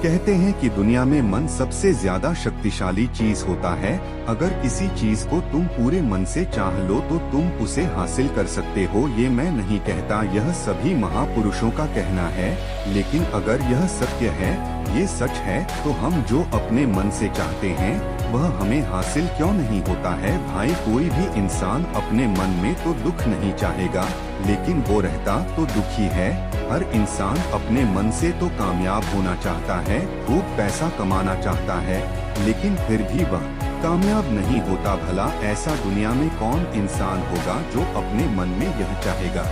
कहते हैं कि दुनिया में मन सबसे ज्यादा शक्तिशाली चीज होता है। अगर किसी चीज को तुम पूरे मन से चाह लो तो तुम उसे हासिल कर सकते हो। ये मैं नहीं कहता, यह सभी महापुरुषों का कहना है। लेकिन अगर यह सत्य है, ये सच है, तो हम जो अपने मन से चाहते हैं वह हमें हासिल क्यों नहीं होता है। भाई, कोई भी इंसान अपने मन में तो दुख नहीं चाहेगा, लेकिन वो रहता तो दुखी है। हर इंसान अपने मन से तो कामयाब होना चाहता है, खूब पैसा कमाना चाहता है, लेकिन फिर भी वह कामयाब नहीं होता। भला ऐसा दुनिया में कौन इंसान होगा जो अपने मन में यह चाहेगा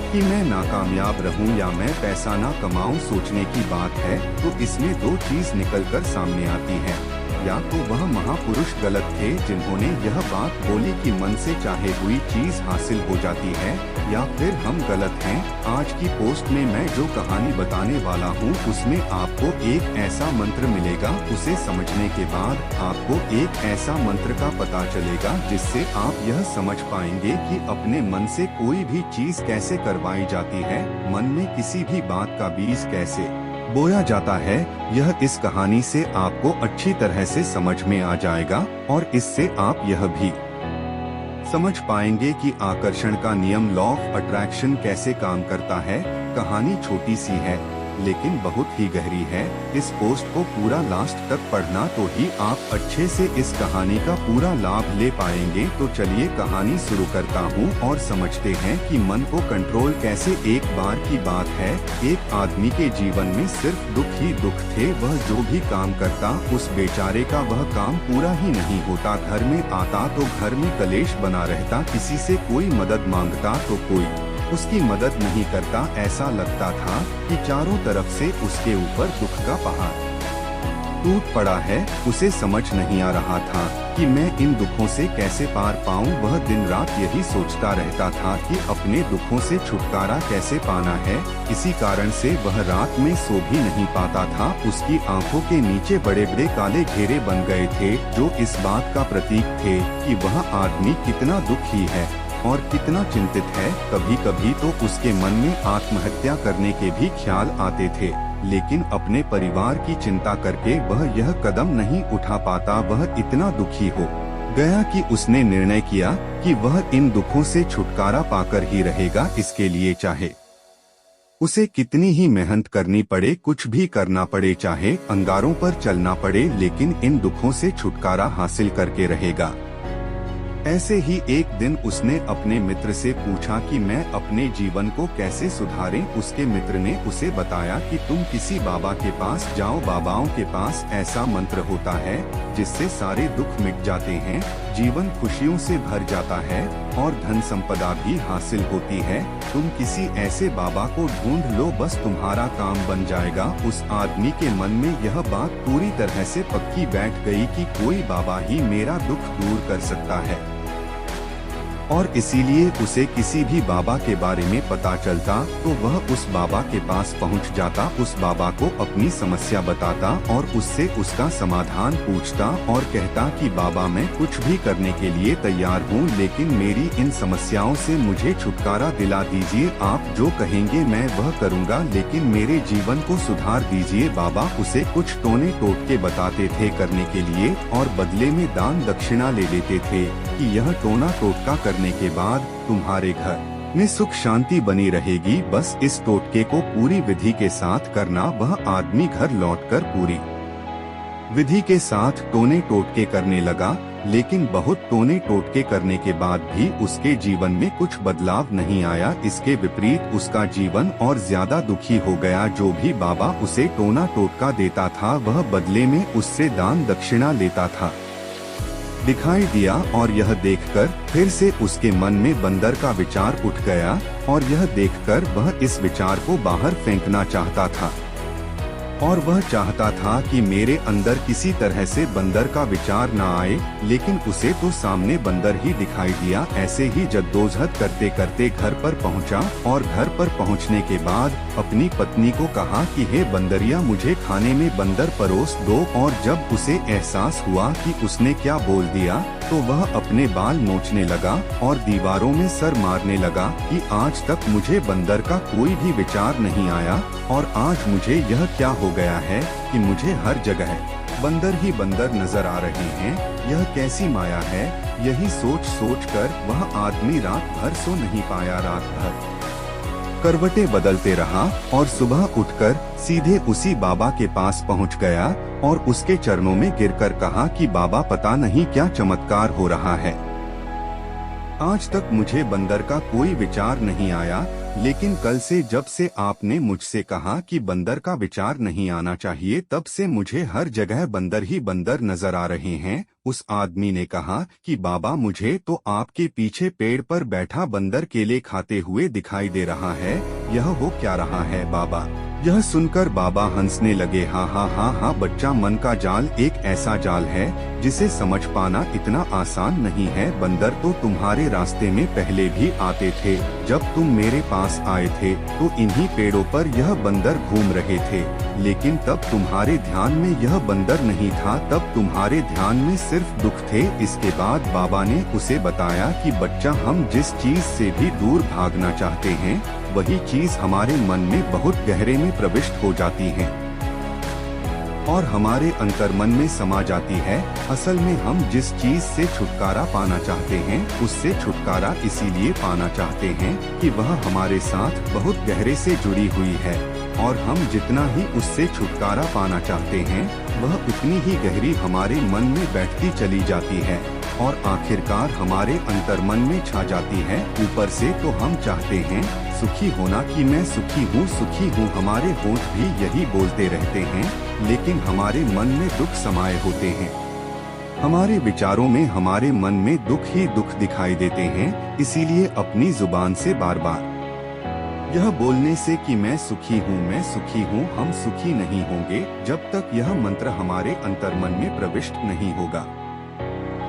कि मैं नाकामयाब रहूं या मैं पैसा ना कमाऊं। सोचने की बात है तो इसमें दो चीज निकलकर सामने आती है। या तो वह महापुरुष गलत थे जिन्होंने यह बात बोली कि मन से चाहे हुई चीज हासिल हो जाती है, या फिर हम गलत हैं। आज की पोस्ट में मैं जो कहानी बताने वाला हूँ उसमें आपको एक ऐसा मंत्र मिलेगा। उसे समझने के बाद आपको एक ऐसा मंत्र का पता चलेगा जिससे आप यह समझ पाएंगे कि अपने मन से कोई भी चीज कैसे करवाई जाती है, मन में किसी भी बात का बीज कैसे बोया जाता है। यह इस कहानी से आपको अच्छी तरह से समझ में आ जाएगा और इससे आप यह भी समझ पाएंगे कि आकर्षण का नियम, लॉ ऑफ अट्रैक्शन, कैसे काम करता है। कहानी छोटी सी है लेकिन बहुत ही गहरी है। इस पोस्ट को पूरा लास्ट तक पढ़ना तो ही आप अच्छे से इस कहानी का पूरा लाभ ले पाएंगे। तो चलिए कहानी शुरू करता हूँ और समझते हैं कि मन को कंट्रोल कैसे। एक बार की बात है, एक आदमी के जीवन में सिर्फ दुख ही दुख थे। वह जो भी काम करता उस बेचारे का वह काम पूरा ही नहीं होता। घर में आता तो घर में कलेश बना रहता, किसी से कोई मदद मांगता तो कोई उसकी मदद नहीं करता। ऐसा लगता था कि चारों तरफ से उसके ऊपर दुख का पहाड़ टूट पड़ा है। उसे समझ नहीं आ रहा था कि मैं इन दुखों से कैसे पार पाऊं। वह दिन रात यही सोचता रहता था कि अपने दुखों से छुटकारा कैसे पाना है। इसी कारण से वह रात में सो भी नहीं पाता था। उसकी आंखों के नीचे बड़े बड़े काले घेरे बन गए थे, जो इस बात का प्रतीक थे कि वह आदमी कितना दुखी है और कितना चिंतित है। कभी कभी तो उसके मन में आत्महत्या करने के भी ख्याल आते थे, लेकिन अपने परिवार की चिंता करके वह यह कदम नहीं उठा पाता। वह इतना दुखी हो गया कि उसने निर्णय किया कि वह इन दुखों से छुटकारा पाकर ही रहेगा। इसके लिए चाहे उसे कितनी ही मेहनत करनी पड़े, कुछ भी करना पड़े, चाहे अंगारों पर चलना पड़े, लेकिन इन दुखों से छुटकारा हासिल करके रहेगा। ऐसे ही एक दिन उसने अपने मित्र से पूछा कि मैं अपने जीवन को कैसे सुधारें। उसके मित्र ने उसे बताया कि तुम किसी बाबा के पास जाओ। बाबाओं के पास ऐसा मंत्र होता है जिससे सारे दुख मिट जाते हैं, जीवन खुशियों से भर जाता है और धन संपदा भी हासिल होती है। तुम किसी ऐसे बाबा को ढूंढ लो, बस तुम्हारा काम बन जाएगा। उस आदमी के मन में यह बात पूरी तरह से पक्की बैठ गई कि कोई बाबा ही मेरा दुख दूर कर सकता है, और इसीलिए उसे किसी भी बाबा के बारे में पता चलता तो वह उस बाबा के पास पहुंच जाता, उस बाबा को अपनी समस्या बताता और उससे उसका समाधान पूछता और कहता कि बाबा मैं कुछ भी करने के लिए तैयार हूं, लेकिन मेरी इन समस्याओं से मुझे छुटकारा दिला दीजिए। आप जो कहेंगे मैं वह करूंगा, लेकिन मेरे जीवन को सुधार दीजिए। बाबा उसे कुछ टोने टोटके बताते थे करने के लिए और बदले में दान दक्षिणा ले लेते थे कि यह टोना टोटका करने के बाद तुम्हारे घर में सुख शांति बनी रहेगी। बस इस टोटके को पूरी विधि के साथ करना। वह आदमी घर लौटकर पूरी विधि के साथ टोने टोटके करने लगा, लेकिन बहुत टोने टोटके करने के बाद भी उसके जीवन में कुछ बदलाव नहीं आया। इसके विपरीत उसका जीवन और ज्यादा दुखी हो गया। जो भी बाबा उसे टोना टोटका देता था वह बदले में उससे दान दक्षिणा लेता था। दिखाई दिया और यह देखकर फिर से उसके मन में बंदर का विचार उठ गया और यह देखकर वह इस विचार को बाहर फेंकना चाहता था। और वह चाहता था कि मेरे अंदर किसी तरह से बंदर का विचार न आए, लेकिन उसे तो सामने बंदर ही दिखाई दिया। ऐसे ही जद्दोजहद करते करते घर पर पहुंचा और घर पर पहुंचने के बाद अपनी पत्नी को कहा कि हे बंदरिया, मुझे खाने में बंदर परोस दो। और जब उसे एहसास हुआ कि उसने क्या बोल दिया तो वह अपने बाल नोचने लगा और दीवारों में सर मारने लगा कि आज तक मुझे बंदर का कोई भी विचार नहीं आया और आज मुझे यह क्या हो हो गया है कि मुझे हर जगह बंदर ही बंदर नजर आ रहे हैं। यह कैसी माया है? यही सोच सोच कर वह आदमी रात भर सो नहीं पाया। रात भर करवटें बदलते रहा और सुबह उठकर सीधे उसी बाबा के पास पहुंच गया और उसके चरणों में गिरकर कहा कि बाबा, पता नहीं क्या चमत्कार हो रहा है। आज तक मुझे बंदर का कोई विचार नहीं आया, लेकिन कल से जब से आपने मुझसे कहा कि बंदर का विचार नहीं आना चाहिए, तब से मुझे हर जगह बंदर ही बंदर नजर आ रहे हैं। उस आदमी ने कहा कि बाबा, मुझे तो आपके पीछे पेड़ पर बैठा बंदर केले खाते हुए दिखाई दे रहा है। यह हो क्या रहा है बाबा? यह सुनकर बाबा हंसने लगे। हाँ हाँ हाँ हाँ बच्चा, मन का जाल एक ऐसा जाल है जिसे समझ पाना इतना आसान नहीं है। बंदर तो तुम्हारे रास्ते में पहले भी आते थे। जब तुम मेरे पास आए थे तो इन्हीं पेड़ों पर यह बंदर घूम रहे थे, लेकिन तब तुम्हारे ध्यान में यह बंदर नहीं था। तब तुम्हारे ध्यान में सिर्फ दुख थे। इसके बाद बाबा ने उसे बताया कि बच्चा, हम जिस चीज से भी दूर भागना चाहते हैं, वही चीज हमारे मन में बहुत गहरे में प्रविष्ट हो जाती है और हमारे अंतर्मन में समा जाती है। असल में हम जिस चीज से छुटकारा पाना चाहते हैं, उससे छुटकारा इसीलिए पाना चाहते हैं कि वह हमारे साथ बहुत गहरे से जुड़ी हुई है, और हम जितना ही उससे छुटकारा पाना चाहते हैं, वह उतनी ही गहरी हमारे मन में बैठती चली जाती है और आखिरकार हमारे अंतर्मन में छा जाती है। ऊपर से तो हम चाहते हैं सुखी होना कि मैं सुखी हूँ, सुखी हूँ। हमारे होंठ भी यही बोलते रहते हैं, लेकिन हमारे मन में दुख समाये होते हैं। हमारे विचारों में, हमारे मन में दुख ही दुख दिखाई देते हैं। इसीलिए अपनी जुबान से बार बार यह बोलने से कि मैं सुखी हूँ, मैं सुखी हूँ, हम सुखी नहीं होंगे जब तक यह मंत्र हमारे अंतर्मन में प्रविष्ट नहीं होगा।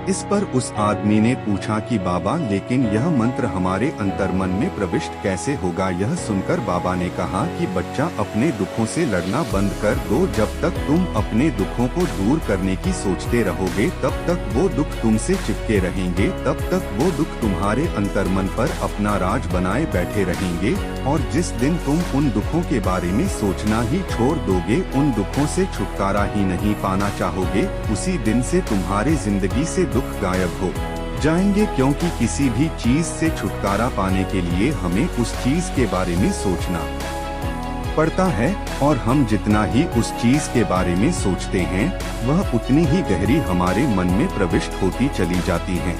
इस पर उस आदमी ने पूछा कि बाबा, लेकिन यह मंत्र हमारे अंतर्मन में प्रविष्ट कैसे होगा? यह सुनकर बाबा ने कहा कि बच्चा, अपने दुखों से लड़ना बंद कर दो। जब तक तुम अपने दुखों को दूर करने की सोचते रहोगे, तब तक वो दुख तुमसे चिपके रहेंगे, तब तक वो दुख तुम्हारे अंतर्मन पर अपना राज बनाए बैठे रहेंगे। और जिस दिन तुम उन दुखों के बारे में सोचना ही छोड़ दोगे, उन दुखों से छुटकारा ही नहीं पाना चाहोगे, उसी दिन से तुम्हारे जिंदगी से दुख गायब हो जाएंगे। क्योंकि किसी भी चीज से छुटकारा पाने के लिए हमें उस चीज के बारे में सोचना पड़ता है, और हम जितना ही उस चीज के बारे में सोचते हैं, वह उतनी ही गहरी हमारे मन में प्रविष्ट होती चली जाती है।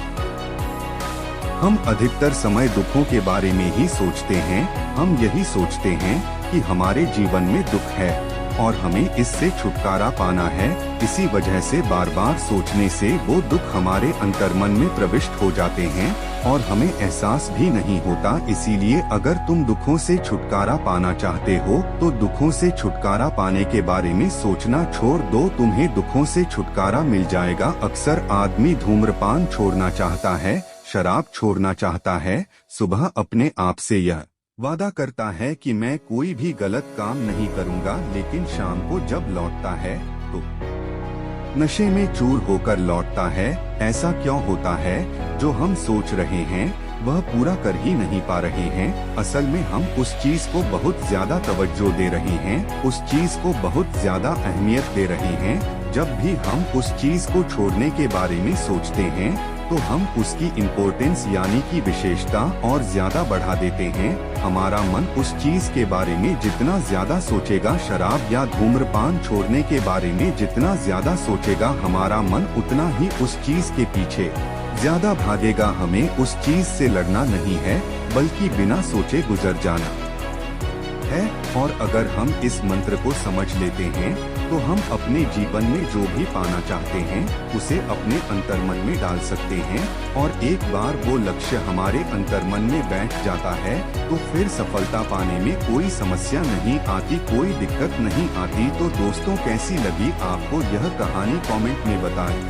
हम अधिकतर समय दुखों के बारे में ही सोचते हैं। हम यही सोचते हैं कि हमारे जीवन में दुख है और हमें इससे छुटकारा पाना है। इसी वजह से बार बार सोचने से वो दुख हमारे अंतर्मन में प्रविष्ट हो जाते हैं और हमें एहसास भी नहीं होता। इसीलिए अगर तुम दुखों से छुटकारा पाना चाहते हो, तो दुखों से छुटकारा पाने के बारे में सोचना छोड़ दो, तुम्हें दुखों से छुटकारा मिल जाएगा। अक्सर आदमी धूम्रपान छोड़ना चाहता है, शराब छोड़ना चाहता है, सुबह अपने आप से यह वादा करता है कि मैं कोई भी गलत काम नहीं करूंगा, लेकिन शाम को जब लौटता है तो नशे में चूर होकर लौटता है। ऐसा क्यों होता है? जो हम सोच रहे हैं वह पूरा कर ही नहीं पा रहे हैं। असल में हम उस चीज को बहुत ज्यादा तवज्जो दे रहे हैं, उस चीज को बहुत ज्यादा अहमियत दे रहे हैं। जब भी हम उस चीज को छोड़ने के बारे में सोचते हैं, तो हम उसकी इम्पोर्टेंस यानी कि विशेषता और ज्यादा बढ़ा देते हैं। हमारा मन उस चीज के बारे में जितना ज्यादा सोचेगा, शराब या धूम्रपान छोड़ने के बारे में जितना ज्यादा सोचेगा, हमारा मन उतना ही उस चीज के पीछे ज्यादा भागेगा। हमें उस चीज से लड़ना नहीं है, बल्कि बिना सोचे गुजर जाना है। और अगर हम इस मंत्र को समझ लेते हैं, तो हम अपने जीवन में जो भी पाना चाहते हैं, उसे अपने अंतर्मन में डाल सकते हैं। और एक बार वो लक्ष्य हमारे अंतर्मन में बैठ जाता है, तो फिर सफलता पाने में कोई समस्या नहीं आती, कोई दिक्कत नहीं आती। तो दोस्तों, कैसी लगी आपको यह कहानी? कमेंट में बताएं।